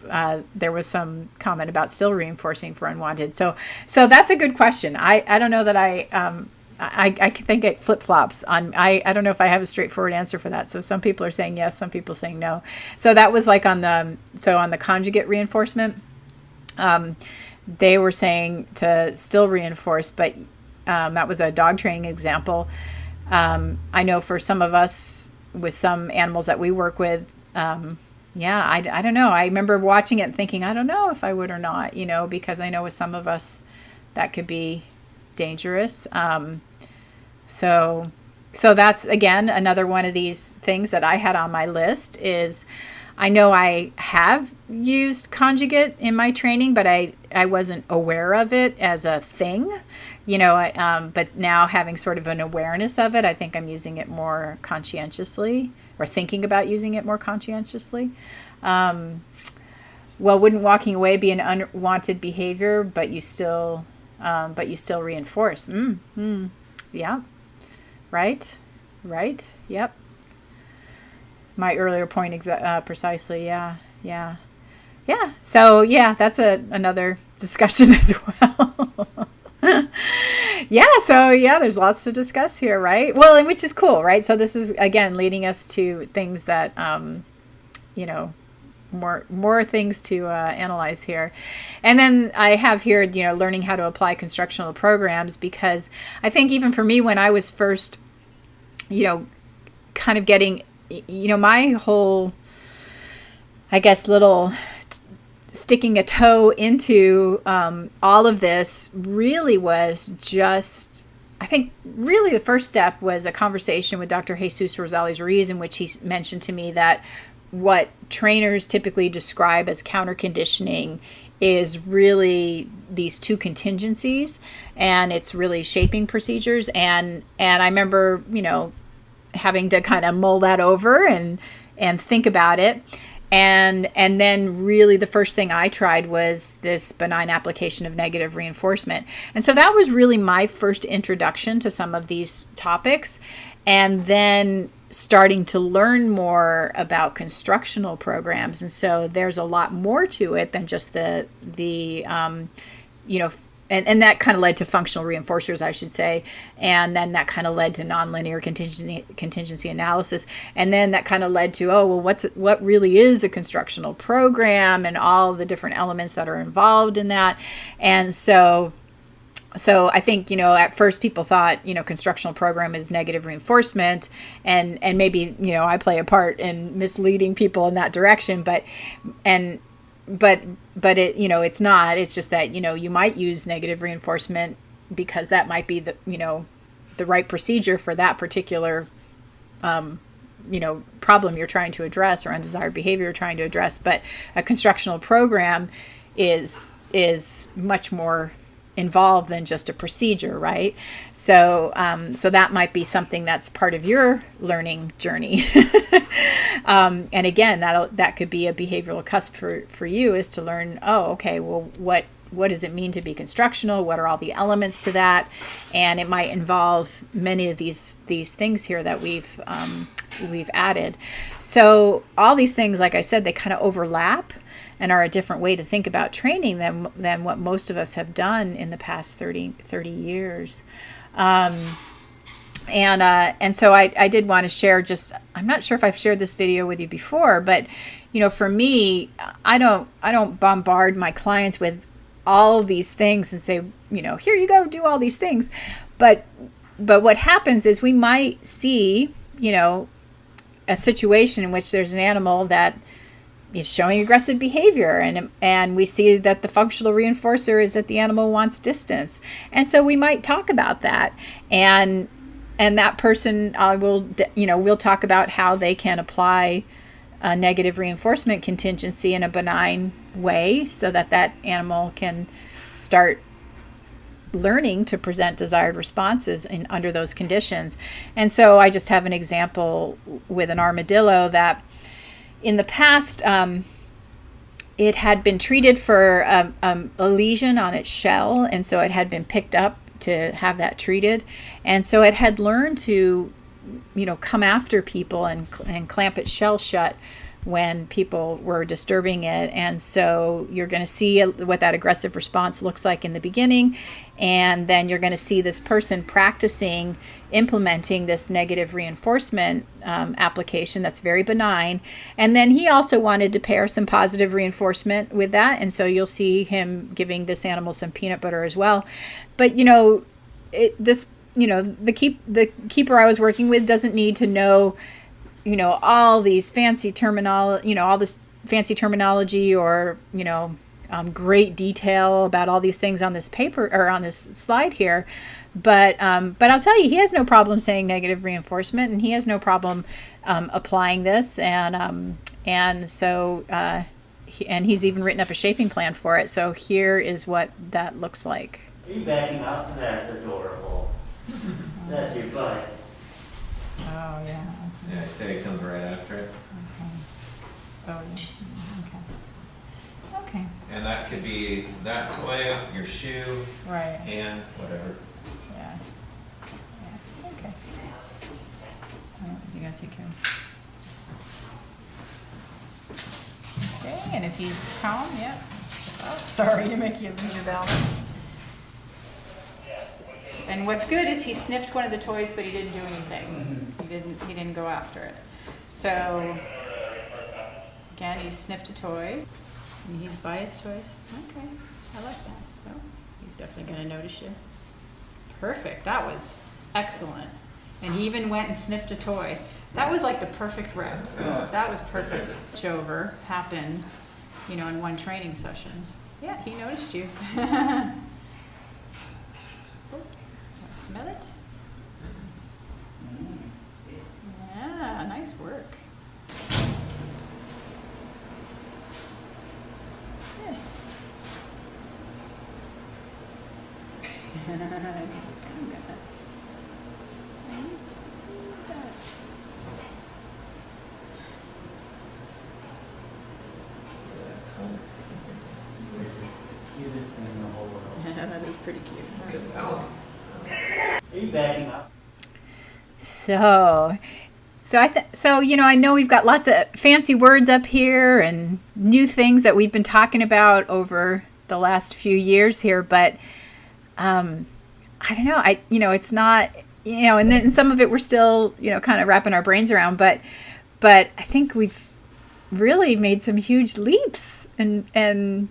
there was some comment about still reinforcing for unwanted. So that's a good question. I don't know that I think it flip-flops on. I don't know if I have a straightforward answer for that. So some people are saying yes, some people saying no. So that was like on the conjugate reinforcement. They were saying to still reinforce, but that was a dog training example. I know for some of us with some animals that we work with, I don't know. I remember watching it and thinking, I don't know if I would or not, because I know with some of us that could be dangerous. So that's, again, another one of these things that I had on my list is I know I have used conjugate in my training, but I wasn't aware of it as a thing, but now having sort of an awareness of it, I think I'm using it more conscientiously, or thinking about using it more conscientiously. Well, wouldn't walking away be an unwanted behavior, but you still reinforce? Yeah. Right. Yep. My earlier point precisely. Yeah. So that's another discussion as well. There's lots to discuss here, right? Well, and which is cool, right? So this is, again, leading us to things that, more things to analyze here. And then I have here, learning how to apply constructional programs, because I think even for me, when I was first, kind of getting, my whole, I guess, little sticking a toe into all of this really was just, I think really the first step was a conversation with Dr. Jesus Rosales-Ruiz, in which he mentioned to me that what trainers typically describe as counter conditioning is really these two contingencies, and it's really shaping procedures. And I remember, having to kind of mull that over and think about it. And then really the first thing I tried was this benign application of negative reinforcement. And so that was really my first introduction to some of these topics. And then starting to learn more about constructional programs. And so there's a lot more to it than just and that kind of led to functional reinforcers, I should say. And then that kind of led to nonlinear contingency analysis. And then that kind of led to, what really is a constructional program, and all the different elements that are involved in that. And so I think, at first people thought, constructional program is negative reinforcement, and maybe, I play a part in misleading people in that direction, but it, it's not. It's just that, you might use negative reinforcement because that might be the right procedure for that particular, problem you're trying to address, or undesired behavior you're trying to address. But a constructional program is much more involved than just a procedure, right? So that might be something that's part of your learning journey. And again, that could be a behavioral cusp for you, is to learn, what does it mean to be constructional? What are all the elements to that? And it might involve many of these things here that we've added. So all these things, like I said, they kind of overlap and are a different way to think about training than what most of us have done in the past 30 years. And so I did want to share, I'm not sure if I've shared this video with you before, but, for me, I don't bombard my clients with all these things and say, here you go, do all these things. But what happens is we might see, a situation in which there's an animal that is showing aggressive behavior, and we see that the functional reinforcer is that the animal wants distance. And so we might talk about that, and that person we'll talk about how they can apply a negative reinforcement contingency in a benign way, so that animal can start learning to present desired responses under those conditions. And so I just have an example with an armadillo that in the past, it had been treated for a lesion on its shell, and so it had been picked up to have that treated. And so it had learned to, come after people and clamp its shell shut when people were disturbing it. And so you're going to see what that aggressive response looks like in the beginning, and then you're going to see this person practicing implementing this negative reinforcement application that's very benign. And then he also wanted to pair some positive reinforcement with that, and so you'll see him giving this animal some peanut butter as well. But the keeper I was working with doesn't need to know all these fancy terminology, all this fancy terminology or, great detail about all these things on this paper or on this slide here. But I'll tell you, he has no problem saying negative reinforcement, and he has no problem applying this. And so he's even written up a shaping plan for it. So here is what that looks like. Are you backing up? That's adorable. That's your butt. Oh, yeah. Yeah, I say it comes right after it. Okay. Oh, yeah. Okay. And that could be that toy, your shoe, Right. and whatever. Yeah. Yeah. Okay. All right, you gotta take care. Okay, and if he's calm, yeah. Oh, sorry to make you lose your balance. And what's good is he sniffed one of the toys, but he didn't do anything. He didn't go after it. So again, he sniffed a toy, and he's by his toys. Okay, I like that. So he's definitely going to notice you. Perfect. That was excellent. And he even went and sniffed a toy. That was like the perfect rep. That was perfect. Chover happened, in one training session. Yeah, he noticed you. Smell it? Yeah, nice work. Yeah. Cutest thing in the whole world. That is pretty cute. Good balance. Are you backing up? So I know we've got lots of fancy words up here and new things that we've been talking about over the last few years here, but I don't know. It's not, and then some of it we're still, kind of wrapping our brains around, but I think we've really made some huge leaps and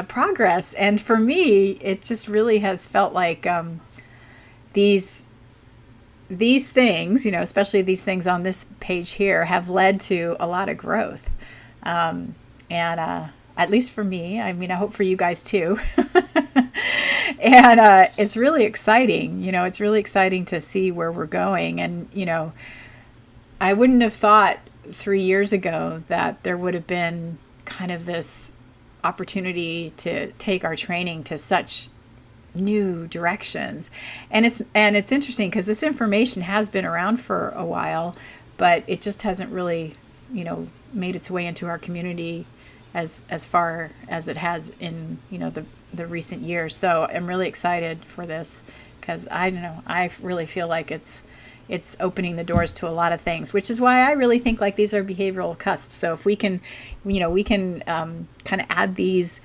progress. And for me, it just really has felt like these things, especially these things on this page here, have led to a lot of growth. And at least for me, I hope for you guys too. And it's really exciting. It's really exciting to see where we're going. And, I wouldn't have thought 3 years ago that there would have been kind of this opportunity to take our training to such new directions. And it's interesting because this information has been around for a while, but it just hasn't really, made its way into our community as far as it has in, the recent years. So I'm really excited for this because I really feel like it's opening the doors to a lot of things, which is why I really think like these are behavioral cusps. So if we can, kind of add these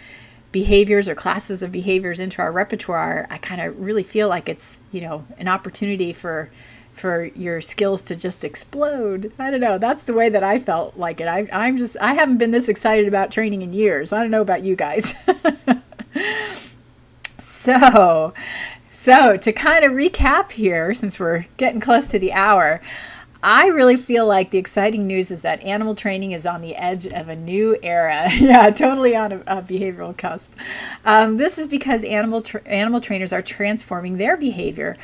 behaviors or classes of behaviors into our repertoire, I kind of really feel like it's, an opportunity for your skills to just explode. I don't know. That's the way that I felt like it. I haven't been this excited about training in years. I don't know about you guys. So to kind of recap here, since we're getting close to the hour, I really feel like the exciting news is that animal training is on the edge of a new era. Yeah, totally on a behavioral cusp. This is because animal trainers are transforming their behavior.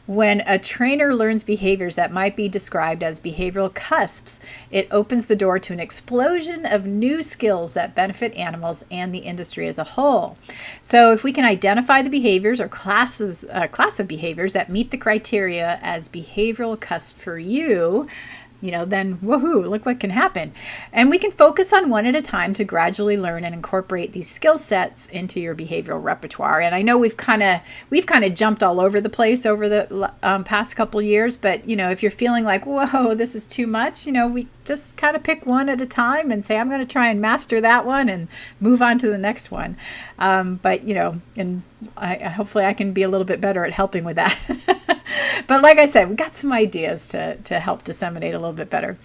When a trainer learns behaviors that might be described as behavioral cusps, it opens the door to an explosion of new skills that benefit animals and the industry as a whole. So if we can identify the behaviors or class of behaviors that meet the criteria as behavioral cusp for you, then woohoo, look what can happen. And we can focus on one at a time to gradually learn and incorporate these skill sets into your behavioral repertoire. And I know we've kind of jumped all over the place over the past couple years, but if you're feeling like, whoa, this is too much, we just kind of pick one at a time and say, I'm going to try and master that one and move on to the next one. But hopefully I can be a little bit better at helping with that. But like I said, we got some ideas to help disseminate a little bit better.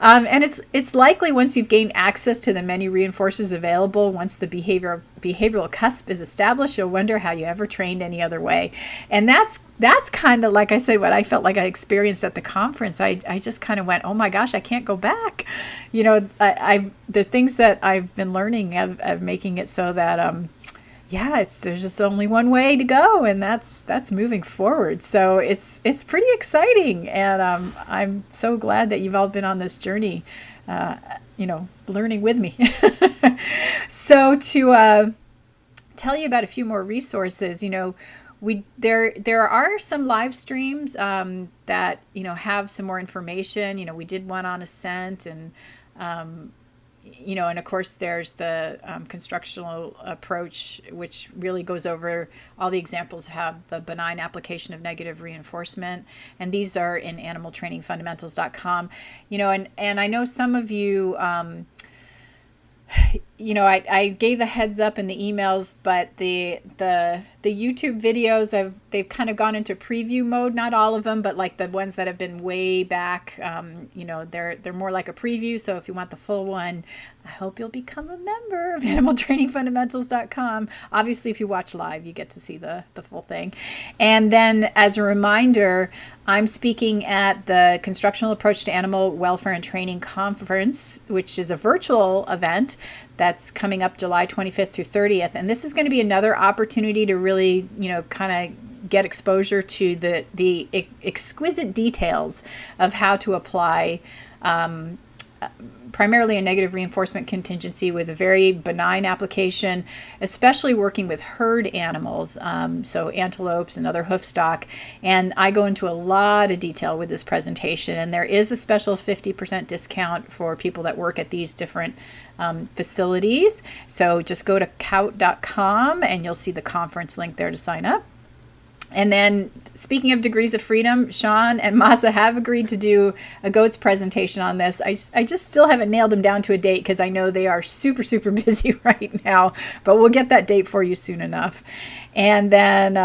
And it's likely once you've gained access to the many reinforcers available, once the behavioral cusp is established, you'll wonder how you ever trained any other way. And that's kind of, like I said, what I felt like I experienced at the conference. I just kind of went, oh my gosh, I can't go back. The things that I've been learning of making it so that there's just only one way to go, and that's moving forward. So it's pretty exciting, and I'm so glad that you've all been on this journey, learning with me. So to tell you about a few more resources, there are some live streams that have some more information. We did one on Ascent, and and of course there's the constructional approach, which really goes over all the examples have the benign application of negative reinforcement, and these are in animaltrainingfundamentals.com. And I know some of you I gave the heads up in the emails, but the YouTube videos, they've kind of gone into preview mode. Not all of them, but like the ones that have been way back, they're more like a preview. So if you want the full one, I hope you'll become a member of animaltrainingfundamentals.com. Obviously, if you watch live, you get to see the full thing. And then as a reminder, I'm speaking at the Constructional Approach to Animal Welfare and Training Conference, which is a virtual event that's coming up July 25th through 30th. And this is going to be another opportunity to really, kind of get exposure to the exquisite details of how to apply primarily a negative reinforcement contingency with a very benign application, especially working with herd animals, so antelopes and other hoof stock. And I go into a lot of detail with this presentation, and there is a special 50% discount for people that work at these different facilities. So just go to cout.com and you'll see the conference link there to sign up. And then, speaking of degrees of freedom, Sean and Masa have agreed to do a goats presentation on this. I just still haven't nailed them down to a date because I know they are super, super busy right now. But we'll get that date for you soon enough. And then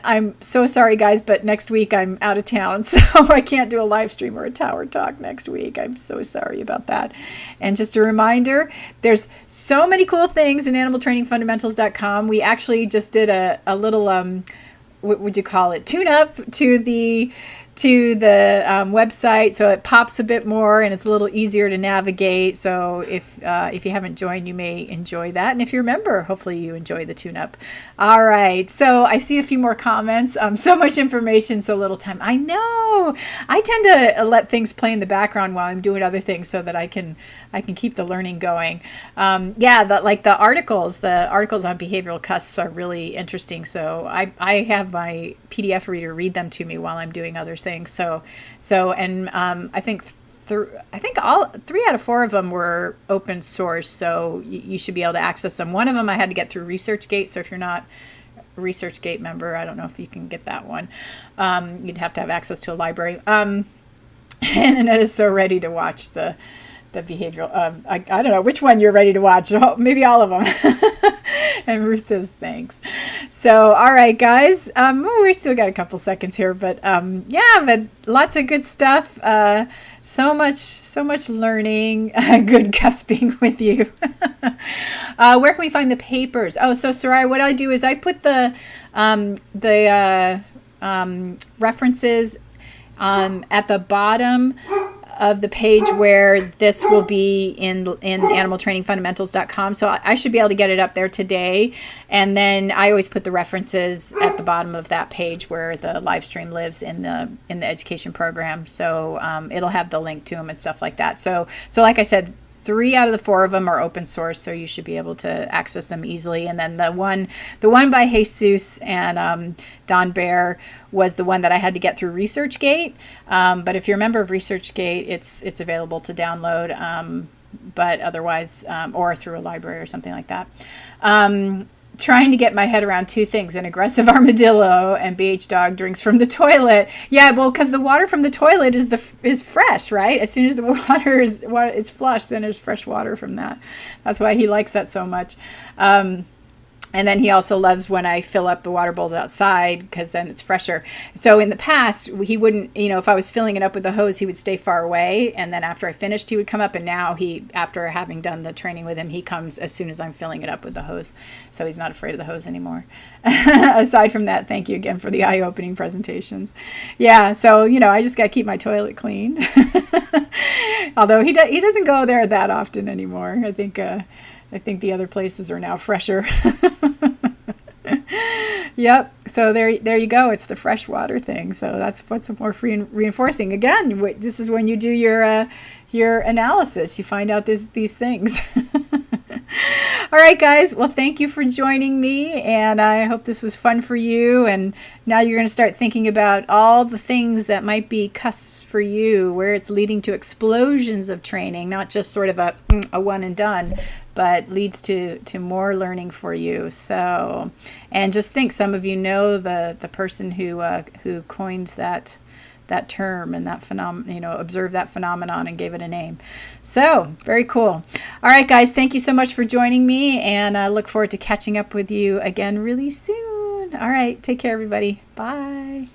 I'm so sorry, guys, but next week I'm out of town, so I can't do a live stream or a tower talk next week. I'm so sorry about that. And just a reminder, there's so many cool things in animaltrainingfundamentals.com. We actually just did a little, what would you call it, tune-up to the website, so it pops a bit more and it's a little easier to navigate. So if you haven't joined, you may enjoy that, and if you're a member, hopefully you enjoy the tune-up. All right, so I see a few more comments. So much information, so little time. I know. I tend to let things play in the background while I'm doing other things so that I can keep the learning going. The articles on behavioral cusps are really interesting. So I have my PDF reader read them to me while I'm doing other things. I think all 3 out of 4 of them were open source, so you should be able to access them. One of them I had to get through ResearchGate, so if you're not a ResearchGate member, I don't know if you can get that one. You'd have to have access to a library. And Annette is so ready to watch the behavioral. I don't know which one you're ready to watch. Maybe all of them. And Ruth says thanks. So, all right, guys. We still got a couple seconds here, but but lots of good stuff. So much learning. Good cusping with you. Where can we find the papers? Oh, so Sarai, what I do is I put the references at the bottom of the page where this will be in animaltrainingfundamentals.com. So I should be able to get it up there today. And then I always put the references at the bottom of that page where the live stream lives in the education program. So it'll have the link to them and stuff like that. So like I said, 3 out of the 4 of them are open source, so you should be able to access them easily. And then the one by Jesus and Don Bear was the one that I had to get through ResearchGate. But if you're a member of ResearchGate, it's available to download. But otherwise, or through a library or something like that. Trying to get my head around 2 things: an aggressive armadillo and BH dog drinks from the toilet. Yeah, well, because the water from the toilet is fresh, right? As soon as the water is flushed, then there's fresh water from that. That's why he likes that so much. And then he also loves when I fill up the water bowls outside because then it's fresher. So in the past, he wouldn't, if I was filling it up with the hose, he would stay far away. And then after I finished, he would come up. And now after having done the training with him, he comes as soon as I'm filling it up with the hose. So he's not afraid of the hose anymore. Aside from that, thank you again for the eye-opening presentations. Yeah, so, I just got to keep my toilet cleaned. Although he doesn't go there that often anymore. I think the other places are now fresher. Yep. So there you go. It's the freshwater thing. So that's what's more reinforcing. Again, this is when you do your analysis. You find out these things. All right, guys. Well, thank you for joining me, and I hope this was fun for you. And now you're going to start thinking about all the things that might be cusps for you, where it's leading to explosions of training, not just sort of a one and done, but leads to more learning for you. So, and just think, some of you know the person who coined that term and that phenomenon, observed that phenomenon and gave it a name. So very cool. All right, guys, thank you so much for joining me, and I look forward to catching up with you again really soon. All right, take care, everybody. Bye.